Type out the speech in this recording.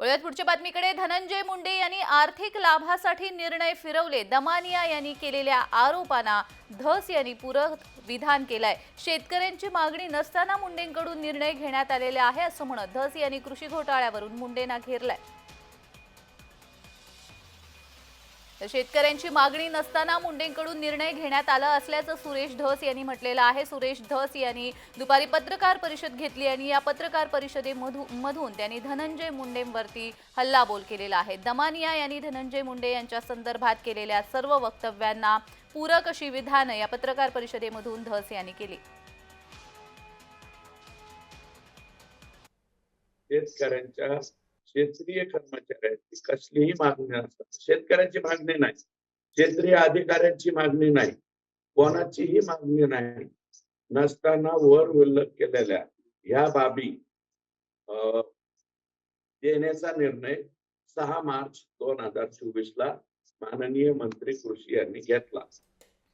वळूयात पुढच्या बातमीकडे. धनंजय मुंडे यांनी आर्थिक लाभासाठी निर्णय फिरवले. दमानिया यांनी केलेल्या आरोपांना धस यांनी पूरक विधान केलंय. शेतकऱ्यांची मागणी नसताना मुंडेंकडून निर्णय घेण्यात आलेले आहे असं म्हणत धस यांनी कृषी घोटाळ्यावरून मुंडेंना घेरलंय. शेतकऱ्यांची मागणी नसताना मुंडेंकडून निर्णय घेण्यात आला असल्याचं सुरेश धस यांनी म्हटलेलं आहे. सुरेश धस यांनी दुपारी पत्रकार परिषद घेतली आणि या पत्रकार परिषदेमधून त्यांनी धनंजय मुंडेंवरती हल्लाबोल केलेला आहे. दमानिया यांनी धनंजय मुंडे यांच्या संदर्भात केलेल्या सर्व वक्तव्यांना पूरक अशी विधानं या पत्रकार परिषदेमधून धस यांनी केली. शेतकऱ्यांच्या क्षेत्रीय कर्मचाऱ्यांची कसलीही मागणी नसतात. शेतकऱ्यांची मागणी नाही, क्षेत्रीय अधिकाऱ्यांची मागणी नाही, कोणाचीही मागणी नाही नसताना वर उल्लेख केलेल्या ह्या बाबी देण्याचा निर्णय 6 मार्च 2024 ला माननीय मंत्री कृषी यांनी घेतला.